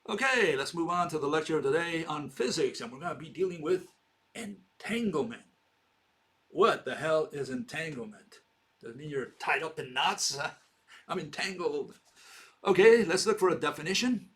Okay, let's move on to the lecture today on physics, and we're going to be dealing with entanglement. What the hell is entanglement? Does it mean you're tied up in knots? I'm entangled. Okay, let's look for a definition.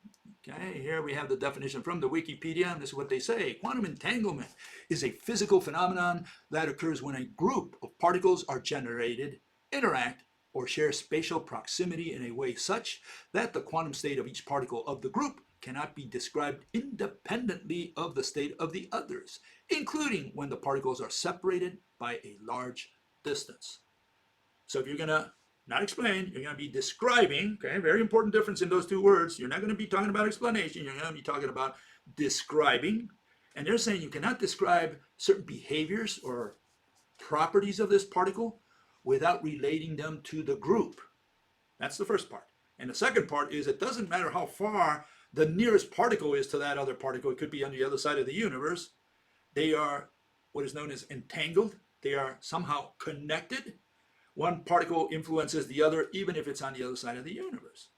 Okay, here we have the definition from the Wikipedia, and this is what they say. Quantum entanglement is a physical phenomenon that occurs when a group of particles are generated, interact, or share spatial proximity in a way such that the quantum state of each particle of the group cannot be described independently of the state of the others, including when the particles are separated by a large distance. So if you're going to not explain, you're going to be describing, okay, very important difference in those two words. You're not going to be talking about explanation, you're going to be talking about describing. And they're saying you cannot describe certain behaviors or properties of this particle without relating them to the group. That's the first part. And the second part is it doesn't matter how far the nearest particle is to that other particle. It could be on the other side of the universe. They are what is known as entangled. They are somehow connected. One particle influences the other, even if it's on the other side of the universe.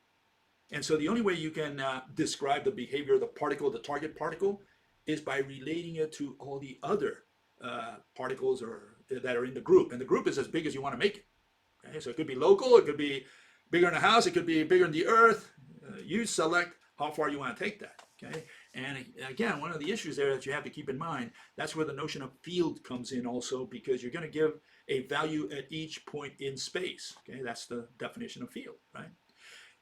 And so the only way you can describe the behavior of the particle, the target particle, is by relating it to all the other particles that are in the group. And the group is as big as you want to make it. Okay? So it could be local, it could be bigger in the house, it could be bigger in the earth. You select how far you want to take that. Okay? And again, one of the issues there that you have to keep in mind, that's where the notion of field comes in also, because you're going to give a value at each point in space. Okay, that's the definition of field, right? It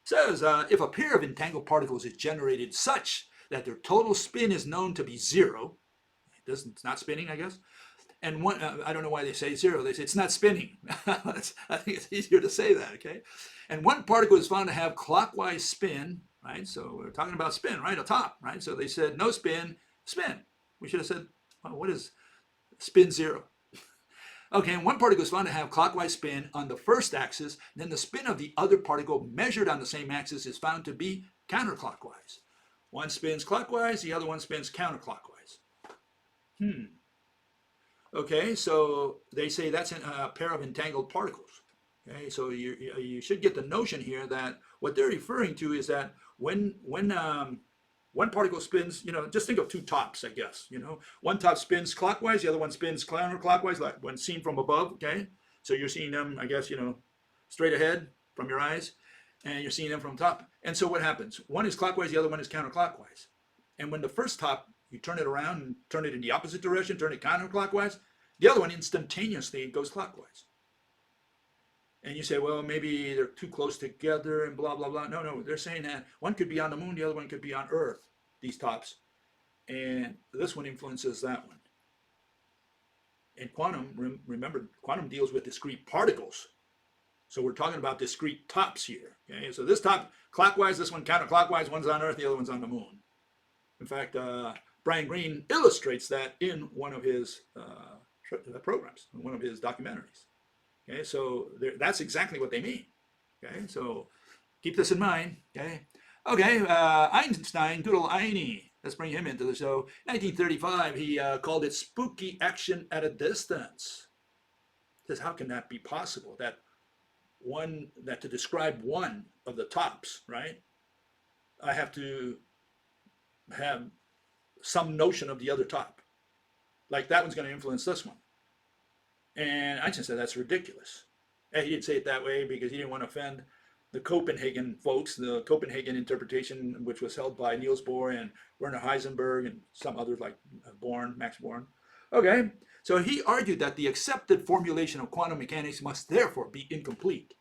says if a pair of entangled particles is generated such that their total spin is known to be zero, it's not spinning, I guess. And one, I don't know why they say zero. They say it's not spinning. I think it's easier to say that. Okay, and one particle is found to have clockwise spin. Right, so we're talking about spin right up top. Right, so they said no spin, spin. We should have said, well, what is spin zero? Okay, and one particle is found to have clockwise spin on the first axis, then the spin of the other particle measured on the same axis is found to be counterclockwise. One spins clockwise, the other one spins counterclockwise. Okay, so they say that's a pair of entangled particles. Okay, so you should get the notion here that what they're referring to is that when one particle spins, just think of two tops, I guess. One top spins clockwise, the other one spins counterclockwise, like when seen from above. Okay, so you're seeing them, I guess, straight ahead from your eyes, and you're seeing them from top. And so what happens? One is clockwise, the other one is counterclockwise. And when the first top, you turn it around and turn it in the opposite direction, turn it counterclockwise, the other one instantaneously goes clockwise. And you say, well, maybe they're too close together and blah, blah, blah. No, they're saying that one could be on the moon, the other one could be on Earth, these tops. And this one influences that one. And quantum, remember, quantum deals with discrete particles. So we're talking about discrete tops here. Okay? So this top clockwise, this one counterclockwise, one's on Earth, the other one's on the moon. In fact, Brian Greene illustrates that in one of his programs, one of his documentaries. Okay, so that's exactly what they mean. Okay, so keep this in mind. Okay, Einstein, good old Einie. Let's bring him into the show. 1935, he called it spooky action at a distance. Says, how can that be possible? That to describe one of the tops, right? I have to have some notion of the other top. Like that one's going to influence this one. And Einstein said that's ridiculous. And he didn't say it that way because he didn't want to offend the Copenhagen folks, the Copenhagen interpretation, which was held by Niels Bohr and Werner Heisenberg and some others like Max Born. Okay, so he argued that the accepted formulation of quantum mechanics must therefore be incomplete.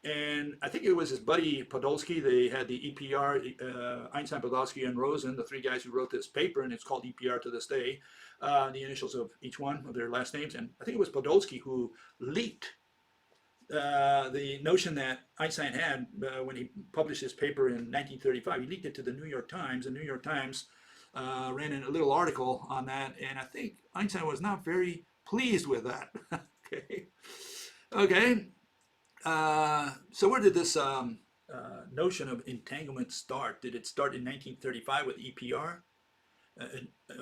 And I think it was his buddy Podolsky. They had the EPR, Einstein, Podolsky, and Rosen, the three guys who wrote this paper, and it's called EPR to this day, the initials of each one of their last names. And I think it was Podolsky who leaked the notion that Einstein had when he published his paper in 1935. He leaked it to the New York Times. The New York Times ran in a little article on that, and I think Einstein was not very pleased with that. Okay. So where did this notion of entanglement start? Did it start in 1935 with EPR?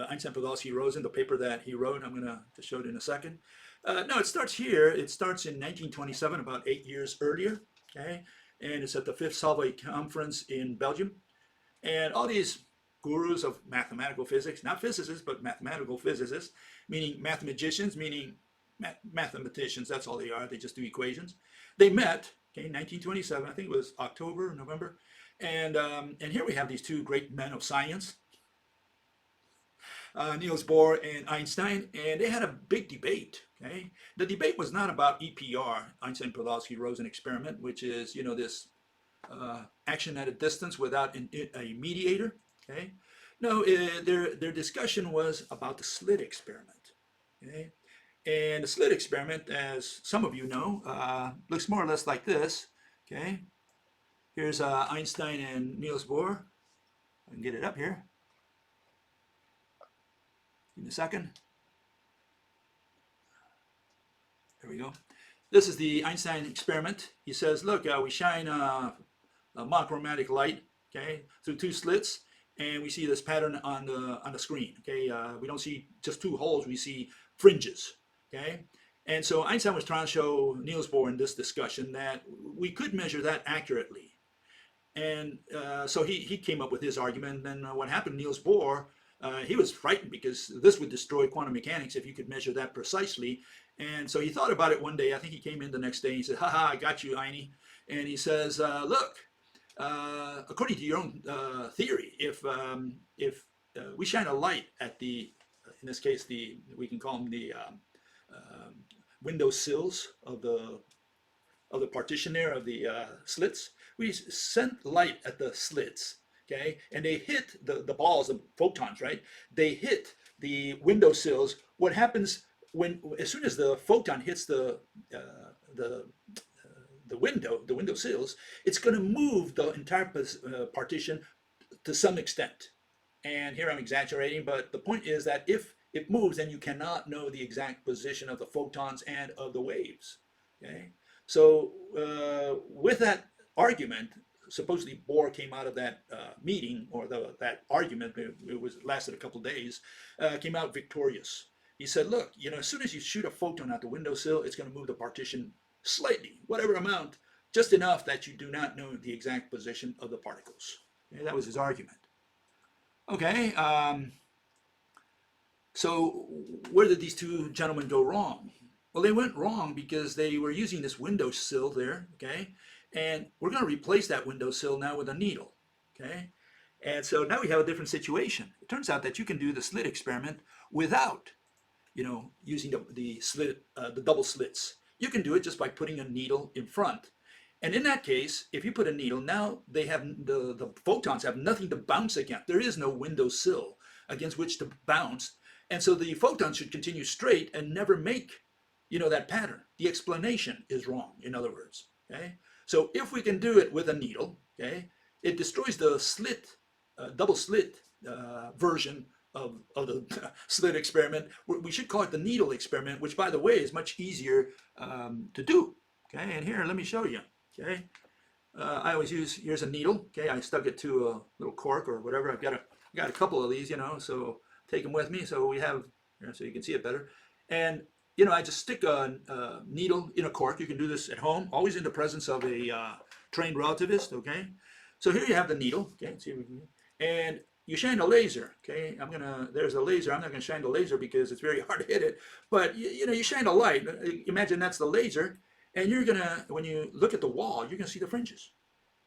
Einstein, Podolsky, Rosen, the paper that he wrote. I'm going to show it in a second. No, it starts here. It starts in 1927, about 8 years earlier. Okay, and it's at the Fifth Solvay Conference in Belgium. And all these gurus of mathematical physics, not physicists, but mathematical physicists, meaning mathematicians, meaning mathematicians, that's all they are, they just do equations. They met, okay, 1927, I think it was October, November, and here we have these two great men of science, Niels Bohr and Einstein, and they had a big debate. Okay, the debate was not about EPR, Einstein-Podolsky-Rosen experiment, which is this action at a distance without a mediator. Okay, no, their discussion was about the Slit experiment. Okay, and the Slit experiment, as some of you know, looks more or less like this. Okay, here's Einstein and Niels Bohr. I can get it up here. Give me a second. There we go. This is the Einstein experiment. He says, look, we shine a monochromatic light, okay, through two slits, and we see this pattern on the screen. Okay, we don't see just two holes; we see fringes. Okay, and so Einstein was trying to show Niels Bohr in this discussion that we could measure that accurately, and so he came up with his argument. And then what happened? Niels Bohr. He was frightened because this would destroy quantum mechanics if you could measure that precisely. And so he thought about it one day. I think he came in the next day and he said, haha, I got you, Einie. And he says, look, according to your own theory, if we shine a light at in this case, we can call them the window sills of the partition there, of the slits, we send light at the slits. Okay, and they hit the balls, the photons, right? They hit the window sills. What happens as soon as the photon hits the window sills, it's going to move the entire partition to some extent. And here I'm exaggerating, but the point is that if it moves, then you cannot know the exact position of the photons and of the waves. Okay, so with that argument, supposedly Bohr came out of that meeting, or that argument, it lasted a couple of days, came out victorious. He said, look, as soon as you shoot a photon out the windowsill, it's going to move the partition slightly, whatever amount, just enough that you do not know the exact position of the particles. Okay, that was his argument. Okay, so where did these two gentlemen go wrong? Well, they went wrong because they were using this windowsill there, okay? And we're going to replace that windowsill now with a needle, okay? And so now we have a different situation. It turns out that you can do the slit experiment without, using the slit, the double slits. You can do it just by putting a needle in front. And in that case, if you put a needle, now they have the photons have nothing to bounce against. There is no windowsill against which to bounce. And so the photons should continue straight and never make, that pattern. The explanation is wrong, in other words, okay? So if we can do it with a needle, okay, it destroys the slit, double slit version of the slit experiment. We should call it the needle experiment, which, by the way, is much easier to do. Okay, and here, let me show you. Okay, I always use, here's a needle. Okay, I stuck it to a little cork or whatever. I've got a couple of these, so take them with me. So we have, so you can see it better. And I just stick a needle in a cork. You can do this at home, always in the presence of a trained relativist, okay? So here you have the needle, okay? See if we can, and you shine a laser, okay? There's a laser. I'm not gonna shine the laser because it's very hard to hit it, but you shine a light. Imagine that's the laser, and when you look at the wall, you're gonna see the fringes.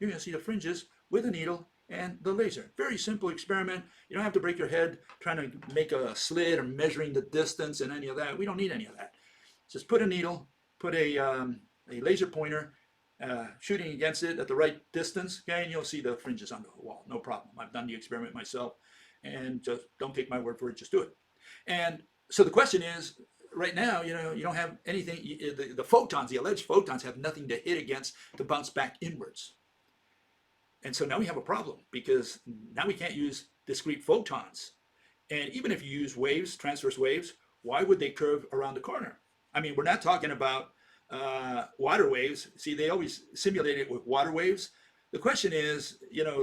You're gonna see the fringes with the needle and the laser. Very simple experiment. You don't have to break your head trying to make a slit or measuring the distance and any of that. We don't need any of that. Just put a needle, put a laser pointer, shooting against it at the right distance, okay, and you'll see the fringes on the wall. No problem. I've done the experiment myself, and just don't take my word for it. Just do it. And so the question is, right now, you don't have anything. The photons, the alleged photons, have nothing to hit against to bounce back inwards. And so now we have a problem because now we can't use discrete photons. And even if you use waves, transverse waves, why would they curve around the corner? I mean, we're not talking about water waves. See, they always simulate it with water waves. The question is,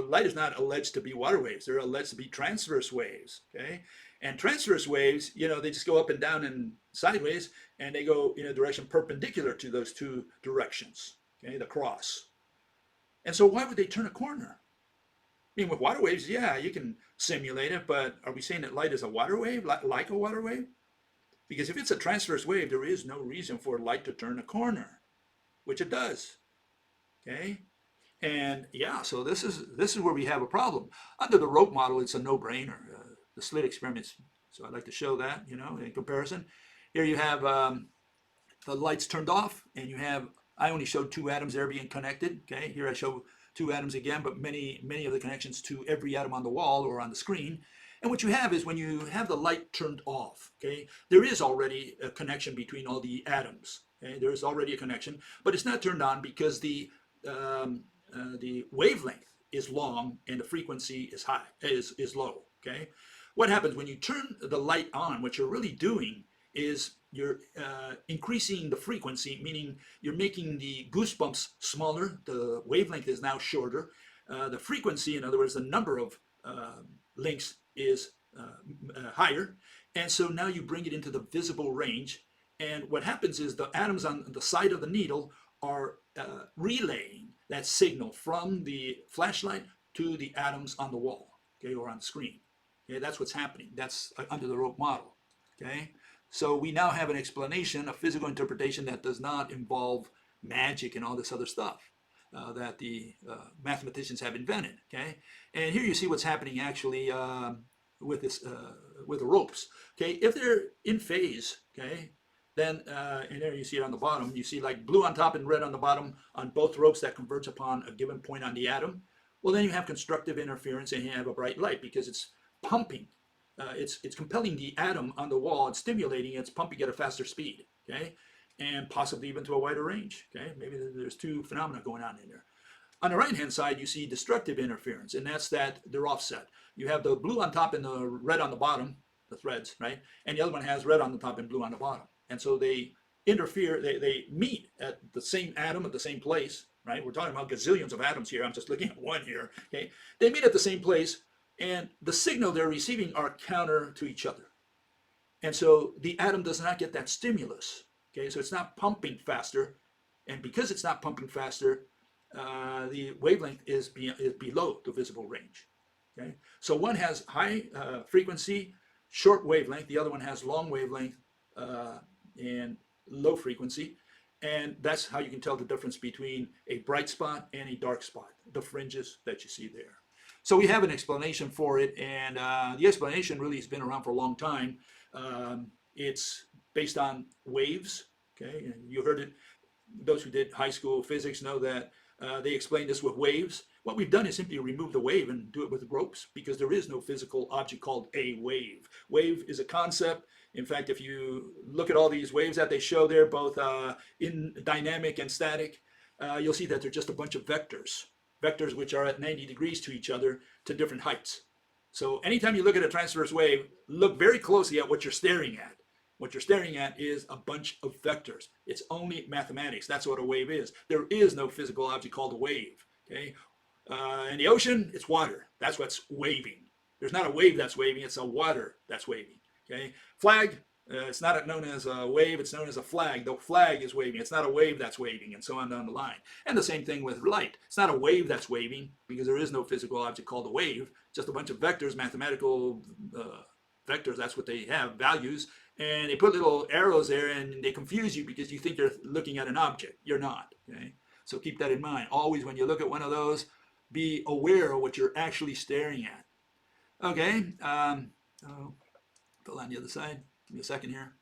light is not alleged to be water waves. They're alleged to be transverse waves, okay? And transverse waves, they just go up and down and sideways, and they go in a direction perpendicular to those two directions, okay, the cross. And so why would they turn a corner? I mean, with water waves, yeah, you can simulate it, but are we saying that light is a water wave, like a water wave? Because if it's a transverse wave, there is no reason for light to turn a corner, which it does. Okay, and yeah, so this is where we have a problem. Under the rope model, it's a no-brainer. The slit experiments. So I'd like to show that, in comparison. Here you have the lights turned off, and you have, I only showed two atoms there being connected. Okay, here I show two atoms again, but many of the connections to every atom on the wall or on the screen. And what you have is when you have the light turned off, okay, there is already a connection between all the atoms. Okay, there is already a connection, but it's not turned on because the wavelength is long and the frequency is high, is low. Okay, what happens when you turn the light on? What you're really doing is you're increasing the frequency, meaning you're making the goosebumps smaller. The wavelength is now shorter. The frequency, in other words, the number of links is higher. And so now you bring it into the visible range. And what happens is the atoms on the side of the needle are relaying that signal from the flashlight to the atoms on the wall, okay, or on the screen. Okay, that's what's happening. That's under the rope model. Okay, so we now have an explanation, a physical interpretation that does not involve magic and all this other stuff that the mathematicians have invented. Okay, and here you see what's happening actually with this with the ropes. Okay, if they're in phase, okay, then and there you see it on the bottom. You see like blue on top and red on the bottom on both ropes that converge upon a given point on the atom. Well, then you have constructive interference and you have a bright light because it's pumping. It's compelling the atom on the wall and stimulating it. It's pumping at a faster speed. Okay, and possibly even to a wider range. Okay, maybe there's two phenomena going on in there. On the right-hand side, you see destructive interference, and that's that they're offset. You have the blue on top and the red on the bottom, the threads, right? And the other one has red on the top and blue on the bottom. And so they interfere, they meet at the same atom at the same place, right? We're talking about gazillions of atoms here. I'm just looking at one here, okay? They meet at the same place, and the signal they're receiving are counter to each other. And so the atom does not get that stimulus, okay? So it's not pumping faster, and because it's not pumping faster, the wavelength is below the visible range. Okay, so one has high frequency, short wavelength. The other one has long wavelength and low frequency, and that's how you can tell the difference between a bright spot and a dark spot. The fringes that you see there. So we have an explanation for it, and the explanation really has been around for a long time. It's based on waves. Okay, and you heard it. Those who did high school physics know that. They explain this with waves. What we've done is simply remove the wave and do it with ropes because there is no physical object called a wave. Wave is a concept. In fact, if you look at all these waves that they show there, both in dynamic and static, you'll see that they're just a bunch of vectors. Vectors which are at 90 degrees to each other to different heights. So anytime you look at a transverse wave, look very closely at what you're staring at. What you're staring at is a bunch of vectors. It's only mathematics. That's what a wave is. There is no physical object called a wave. Okay? In the ocean, it's water. That's what's waving. There's not a wave that's waving. It's a water that's waving. Okay? Flag, it's not known as a wave. It's known as a flag. The flag is waving. It's not a wave that's waving, and so on down the line. And the same thing with light. It's not a wave that's waving because there is no physical object called a wave. Just a bunch of vectors, mathematical vectors. That's what they have, values. And they put little arrows there and they confuse you because you think you're looking at an object. You're not. Okay? So keep that in mind. Always when you look at one of those, be aware of what you're actually staring at. Okay. Fill on the other side. Give me a second here.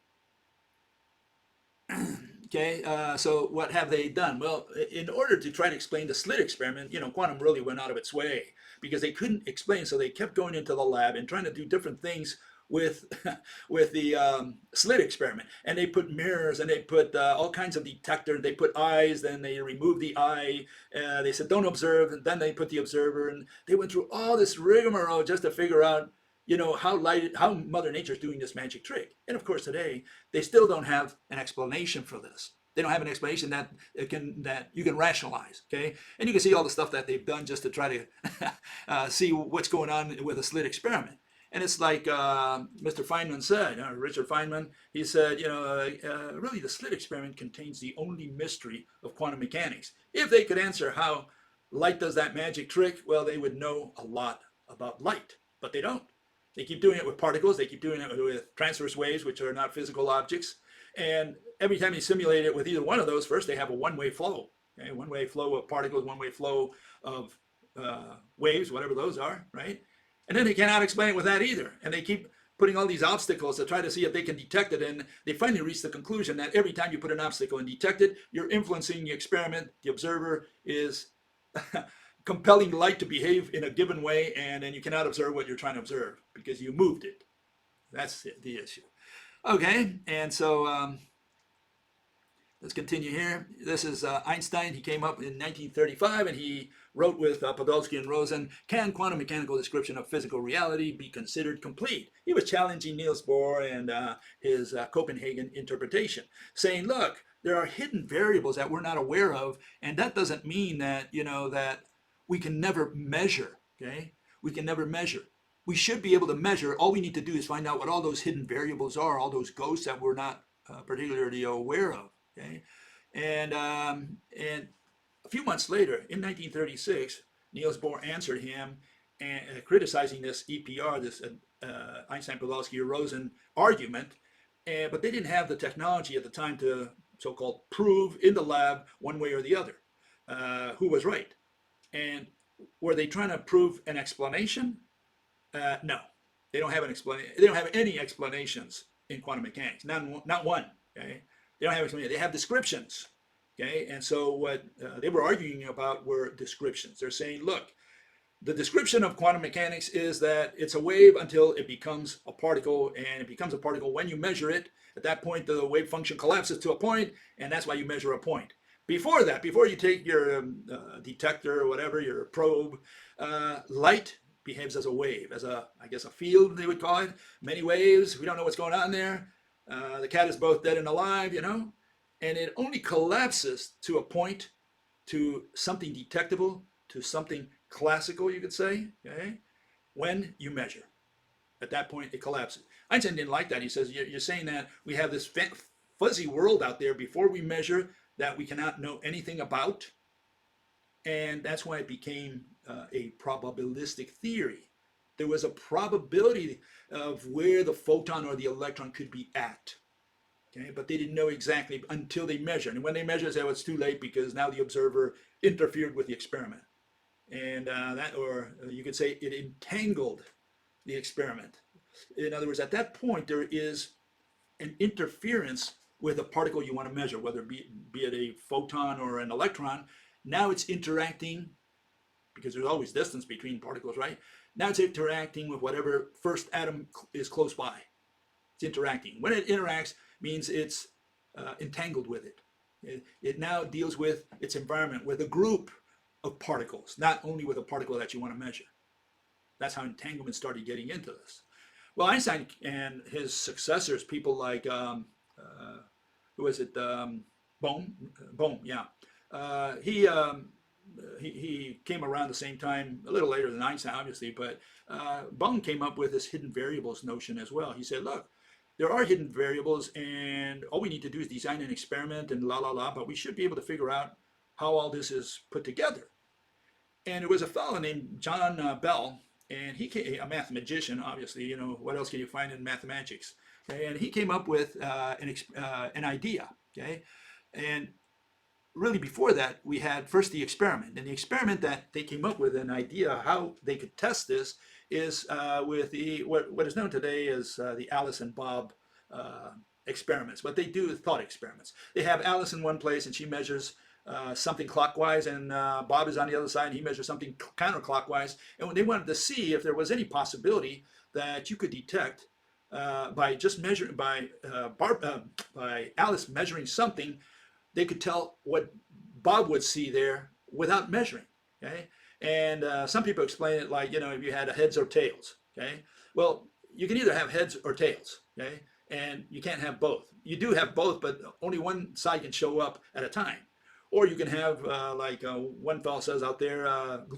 Okay, so what have they done? Well, in order to try to explain the slit experiment, quantum really went out of its way because they couldn't explain, so they kept going into the lab and trying to do different things with the slit experiment. And they put mirrors and they put all kinds of detectors. They put eyes, then they removed the eye. They said, don't observe, and then they put the observer. And they went through all this rigmarole just to figure out how Mother Nature's doing this magic trick. And of course today, they still don't have an explanation for this. They don't have an explanation that you can rationalize, okay? And you can see all the stuff that they've done just to try to see what's going on with a slit experiment. And it's like Mr. Feynman said, Richard Feynman, he said, really the slit experiment contains the only mystery of quantum mechanics. If they could answer how light does that magic trick, well, they would know a lot about light, but they don't. They keep doing it with particles. They keep doing it with transverse waves, which are not physical objects. And every time you simulate it with either one of those, first they have a one-way flow. Okay? One-way flow of particles, one-way flow of waves, whatever those are, right? And then they cannot explain it with that either. And they keep putting all these obstacles to try to see if they can detect it. And they finally reach the conclusion that every time you put an obstacle and detect it, you're influencing the experiment. The observer is compelling light to behave in a given way, and then you cannot observe what you're trying to observe because you moved it. That's the issue. Okay, and so let's continue here. This is Einstein. He came up in 1935, and he wrote with Podolsky and Rosen, can quantum mechanical description of physical reality be considered complete? He was challenging Niels Bohr and his Copenhagen interpretation, saying, look, there are hidden variables that we're not aware of, and that doesn't mean that, that we can never measure, okay? We can never measure. We should be able to measure. All we need to do is find out what all those hidden variables are, all those ghosts that we're not particularly aware of, okay? And a few months later, in 1936, Niels Bohr answered him and criticizing this EPR, this Einstein-Podolsky-Rosen argument, but they didn't have the technology at the time to so-called prove in the lab one way or the other who was right. And were they trying to prove an explanation? No, they don't have an explanation. They don't have any explanations in quantum mechanics. Not one. Okay, they don't have explanations. They have descriptions. Okay, and so what they were arguing about were descriptions. They're saying, look, the description of quantum mechanics is that it's a wave until it becomes a particle, and it becomes a particle when you measure it. At that point, the wave function collapses to a point, and that's why you measure a point. Before that, before you take your detector or whatever, your probe, light behaves as a wave, as I guess a field they would call it. Many waves, we don't know what's going on there. The cat is both dead and alive, and it only collapses to a point, to something detectable, to something classical, you could say, okay, when you measure. At that point, it collapses. Einstein didn't like that. He says, you're saying that we have this fuzzy world out there before we measure that we cannot know anything about. And that's why it became a probabilistic theory. There was a probability of where the photon or the electron could be at. Okay, but they didn't know exactly until they measured. And when they measured, they said, it's too late because now the observer interfered with the experiment. And or you could say it entangled the experiment. In other words, at that point, there is an interference with a particle you want to measure, whether be it a photon or an electron. Now it's interacting, because there's always distance between particles, right? Now it's interacting with whatever first atom is close by. It's interacting. When it interacts, means it's entangled with it. It now deals with its environment, with a group of particles, not only with a particle that you want to measure. That's how entanglement started getting into this. Well, Einstein and his successors, people like, who was it, Bohm, yeah. He came around the same time, a little later than Einstein, obviously, but Bohm came up with this hidden variables notion as well. He said, look, there are hidden variables, and all we need to do is design an experiment and but we should be able to figure out how all this is put together. And it was a fellow named John Bell, and he came, a mathematician, obviously, what else can you find in mathematics? Okay? And he came up with an idea, okay? And really before that, we had first the experiment. And the experiment that they came up with, an idea how they could test this, is with the what is known today as the Alice and Bob experiments. What they do is thought experiments. They have Alice in one place, and she measures something clockwise, and Bob is on the other side, and he measures something counterclockwise. And when they wanted to see if there was any possibility that you could detect by just measuring, by Alice measuring something, they could tell what Bob would see there without measuring. Okay, and some people explain it like, if you had a heads or tails. Okay, well, you can either have heads or tails. Okay, and you can't have both. You do have both, but only one side can show up at a time. Or you can have, like one fellow says out there,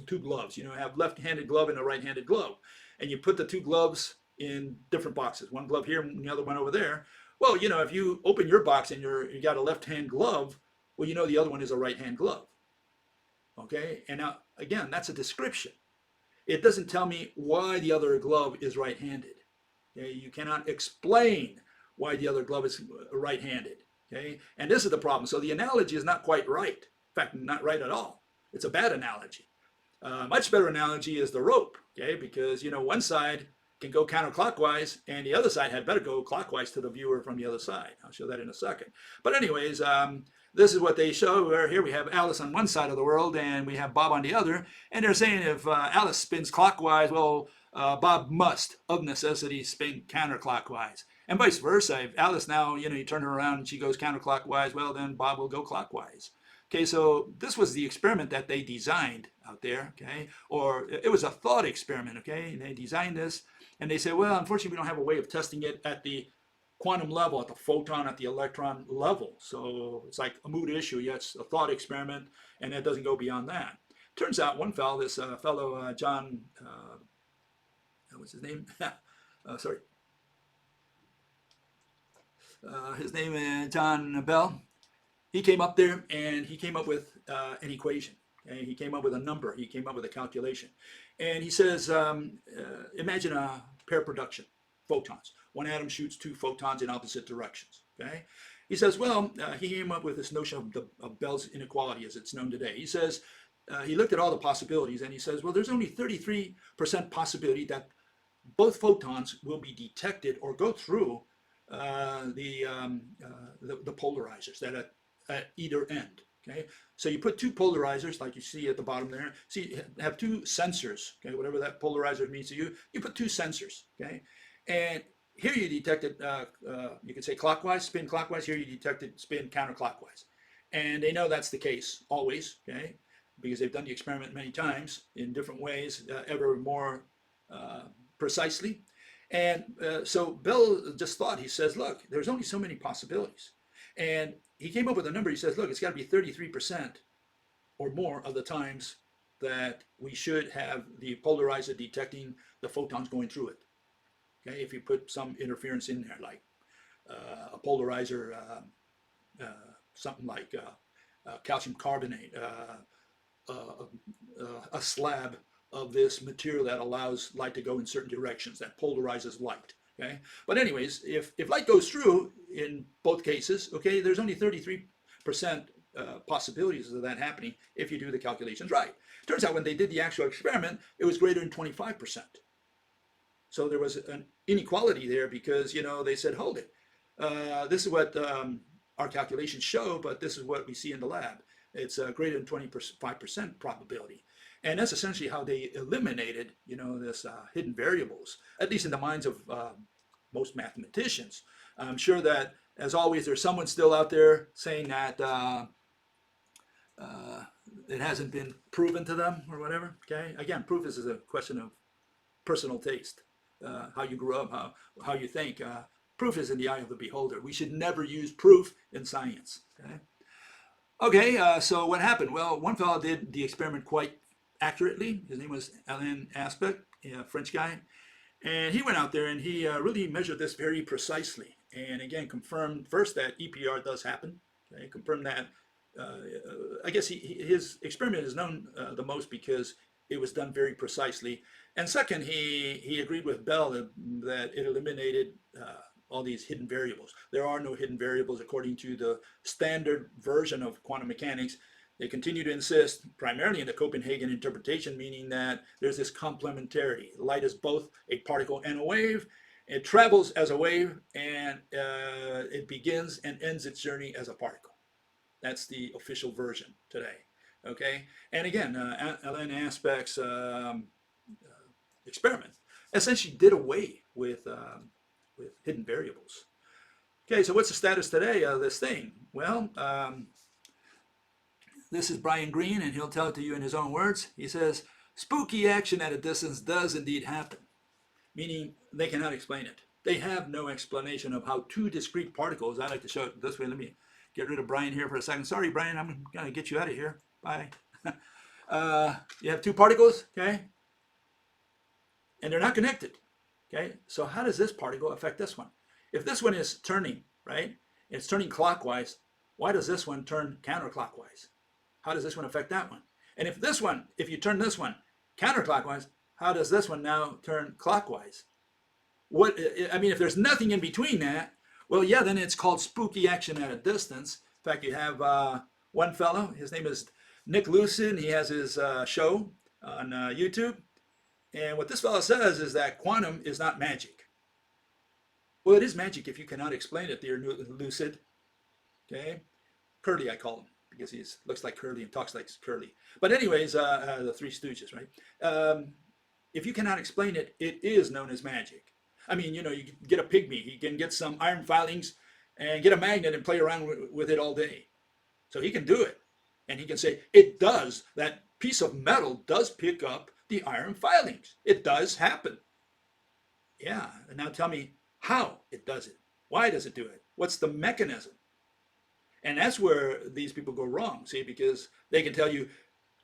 two gloves. Have left-handed glove and a right-handed glove. And you put the two gloves in different boxes. One glove here and the other one over there. Well, if you open your box and you got a left-hand glove, well, the other one is a right-hand glove. Okay, and now again, that's a description. It doesn't tell me why the other glove is right-handed. Okay, you cannot explain why the other glove is right-handed. Okay, and this is the problem. So the analogy is not quite right. In fact, not right at all. It's a bad analogy. Much better analogy is the rope. Okay, because one side can go counterclockwise, and the other side had better go clockwise to the viewer from the other side. I'll show that in a second. But anyways, this is what they show. Where here we have Alice on one side of the world, and we have Bob on the other. And they're saying if Alice spins clockwise, well, Bob must, of necessity, spin counterclockwise. And vice versa. If Alice now, you turn her around and she goes counterclockwise, well, then Bob will go clockwise. Okay, so this was the experiment that they designed out there, okay? Or it was a thought experiment, okay? And they designed this, and they said, well, unfortunately, we don't have a way of testing it at the quantum level, at the photon, at the electron level. So it's like a moot issue. Yeah, it's a thought experiment, and it doesn't go beyond that. Turns out one fellow, this fellow, John, what's his name? Sorry. His name is John Bell. He came up there and he came up with an equation. Okay? He came up with a number. He came up with a calculation. And he says, imagine a pair production, photons. One atom shoots two photons in opposite directions. Okay? He says, well, he came up with this notion of Bell's inequality as it's known today. He says, he looked at all the possibilities and he says, well, there's only 33% possibility that both photons will be detected or go through the polarizers that at either end. Okay, so you put two polarizers like you see at the bottom there. See, you have two sensors. Okay, whatever that polarizer means to you, you put two sensors. Okay, and here you detected, you could say clockwise, spin clockwise. Here you detected spin counterclockwise, and they know that's the case always. Okay, because they've done the experiment many times in different ways, ever more precisely. And so Bell just thought, he says, look, there's only so many possibilities. And he came up with a number. He says, look, it's got to be 33% or more of the times that we should have the polarizer detecting the photons going through it. Okay, if you put some interference in there, like a polarizer, something like calcium carbonate, a slab of this material that allows light to go in certain directions, that polarizes light. Okay, but anyways, if light goes through in both cases, okay, there's only 33% possibilities of that happening if you do the calculations right. Turns out when they did the actual experiment, it was greater than 25%. So there was an inequality there because, they said, hold it. This is what our calculations show, but this is what we see in the lab. It's greater than 25% probability. And that's essentially how they eliminated, this hidden variables, at least in the minds of most mathematicians. I'm sure that, as always, there's someone still out there saying that it hasn't been proven to them or whatever. Okay, again, proof is a question of personal taste, how you grew up, how you think. Proof is in the eye of the beholder. We should never use proof in science. Okay, so what happened? Well, one fellow did the experiment quite accurately. His name was Alain Aspect, a French guy. And he went out there and he really measured this very precisely. And again, confirmed first that EPR does happen. Okay, confirmed that, I guess his experiment is known the most because it was done very precisely. And second, he agreed with Bell that it eliminated all these hidden variables. There are no hidden variables according to the standard version of quantum mechanics. They continue to insist, primarily in the Copenhagen interpretation, meaning that there's this complementarity. Light is both a particle and a wave. It travels as a wave, and it begins and ends its journey as a particle. That's the official version today. Okay, and again, Alain Aspect's experiment essentially did away with hidden variables. Okay, so what's the status today of this thing? Well, this is Brian Greene, and he'll tell it to you in his own words. He says, spooky action at a distance does indeed happen, meaning they cannot explain it. They have no explanation of how two discrete particles, I like to show it this way. Let me get rid of Brian here for a second. Sorry, Brian, I'm going to get you out of here. Bye. You have two particles, okay? And they're not connected, okay? So how does this particle affect this one? If this one is turning, right? It's turning clockwise. Why does this one turn counterclockwise? How does this one affect that one? And if you turn this one counterclockwise, how does this one now turn clockwise? I mean, if there's nothing in between that, well, yeah, then it's called spooky action at a distance. In fact, you have one fellow, his name is Nick Lucid. He has his show on YouTube. And what this fellow says is that quantum is not magic. Well, it is magic if you cannot explain it, dear Lucid. Okay? Curly, I call him, because he looks like Curly and talks like Curly. But anyways, the Three Stooges, right? If you cannot explain it, it is known as magic. I mean, you can get a pygmy. He can get some iron filings and get a magnet and play around with it all day. So he can do it. And he can say, it does. That piece of metal does pick up the iron filings. It does happen. Yeah. And now tell me how it does it. Why does it do it? What's the mechanism? And that's where these people go wrong, see, because they can tell you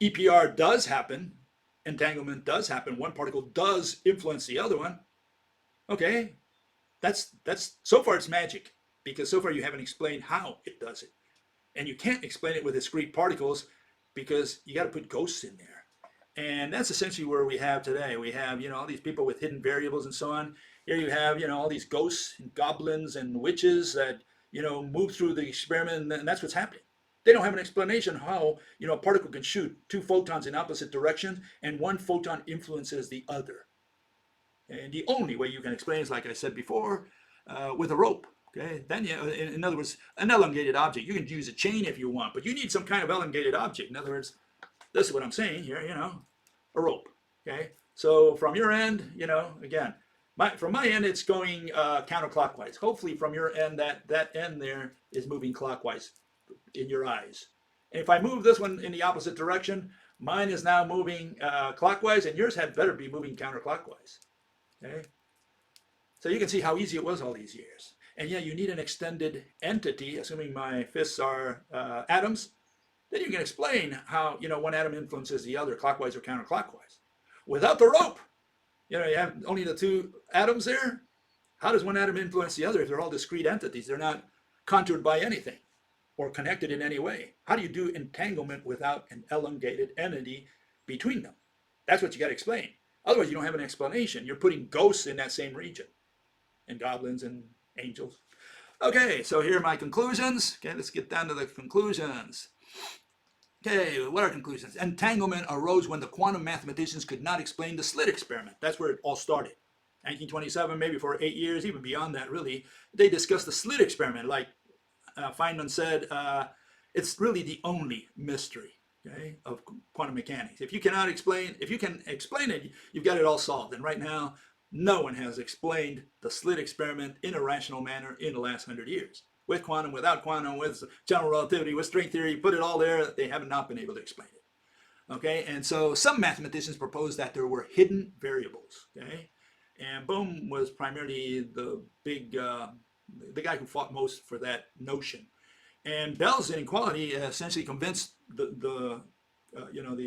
EPR does happen, entanglement does happen, one particle does influence the other one. Okay, that's so far it's magic, because so far you haven't explained how it does it. And you can't explain it with discrete particles because you got to put ghosts in there. And that's essentially where we have today. We have, all these people with hidden variables and so on. Here you have, all these ghosts and goblins and witches that, move through the experiment, and that's what's happening. They don't have an explanation how, a particle can shoot two photons in opposite directions and one photon influences the other. And the only way you can explain is, like I said before, with a rope. Okay, then in other words, an elongated object. You can use a chain if you want, but you need some kind of elongated object. In other words, this is what I'm saying here. A rope. Okay, so from your end, again, from my end, it's going counterclockwise. Hopefully, from your end, that end there is moving clockwise in your eyes. And if I move this one in the opposite direction, mine is now moving clockwise, and yours had better be moving counterclockwise. Okay, so you can see how easy it was all these years. And yeah, you need an extended entity, assuming my fists are atoms. Then you can explain how one atom influences the other, clockwise or counterclockwise. Without the rope, you have only the two atoms there. How does one atom influence the other if they're all discrete entities? They're not contoured by anything or connected in any way. How do you do entanglement without an elongated entity between them? That's what you got to explain. Otherwise, you don't have an explanation. You're putting ghosts in that same region, and goblins and angels. Okay, so here are my conclusions. Okay, let's get down to the conclusions. Okay, what are conclusions? Entanglement arose when the quantum mathematicians could not explain the Slit experiment. That's where it all started. 1927, maybe for 8 years, even beyond that, really. They discussed the Slit experiment. Like Feynman said, it's really the only mystery, okay, of quantum mechanics. If you can explain it, you've got it all solved. And right now, no one has explained the Slit experiment in a rational manner in the last 100 years. With quantum, without quantum, with general relativity, with string theory, put it all there, they have not been able to explain it. Okay, and so some mathematicians proposed that there were hidden variables. Okay, and Bohm was primarily the the guy who fought most for that notion. And Bell's inequality essentially convinced the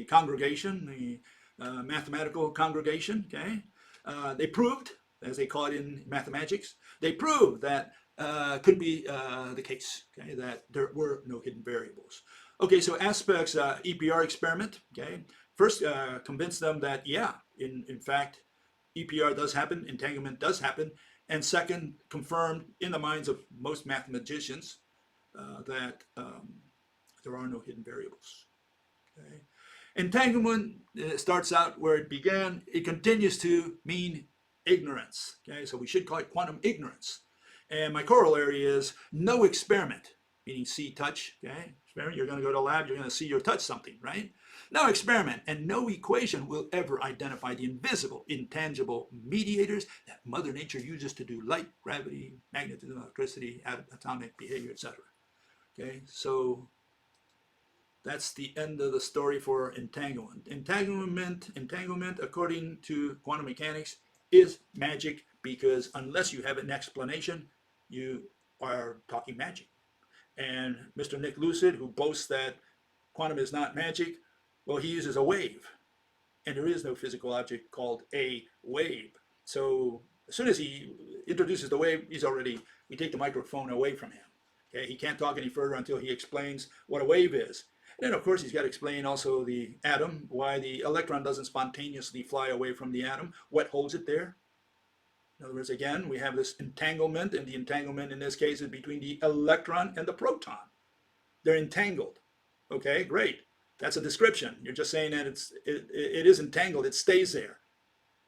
congregation, the mathematical congregation. Okay, they proved, as they call it in mathematics, they proved that could be the case, okay, that there were no hidden variables. Okay, so aspects, EPR experiment, okay, first convince them that, yeah, in fact, EPR does happen, entanglement does happen, and second, confirmed in the minds of most mathematicians that there are no hidden variables. Okay. Entanglement starts out where it began. It continues to mean ignorance. Okay, so we should call it quantum ignorance. And my corollary is no experiment, meaning see, touch. Okay, experiment. You're going to go to a lab. You're going to see or touch something, right? No experiment and no equation will ever identify the invisible, intangible mediators that Mother Nature uses to do light, gravity, magnetism, electricity, atomic behavior, etc. Okay, so that's the end of the story for entanglement. Entanglement, according to quantum mechanics, is magic, because unless you have an explanation, you are talking magic. And Mr. Nick Lucid, who boasts that quantum is not magic, well, he uses a wave. And there is no physical object called a wave. So as soon as he introduces the wave, we take the microphone away from him. Okay, he can't talk any further until he explains what a wave is. And of course, he's got to explain also the atom, why the electron doesn't spontaneously fly away from the atom, what holds it there. In other words, again, we have this entanglement, and the entanglement in this case is between the electron and the proton. They're entangled. Okay, great. That's a description. You're just saying that it is entangled. It stays there.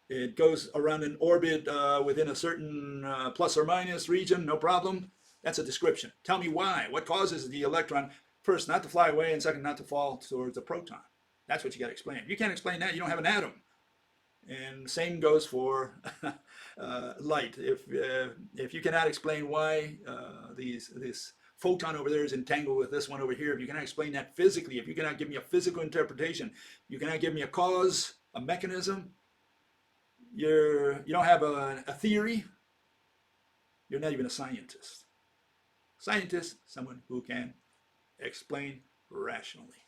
It goes around an orbit within a certain plus or minus region, no problem. That's a description. Tell me why. What causes the electron, first, not to fly away, and second, not to fall towards the proton? That's what you got to explain. If you can't explain that, you don't have an atom. And same goes for light. If you cannot explain why this photon over there is entangled with this one over here, if you cannot explain that physically, if you cannot give me a physical interpretation, you cannot give me a cause, a mechanism, you don't have a theory, you're not even a scientist. Scientist, someone who can explain rationally.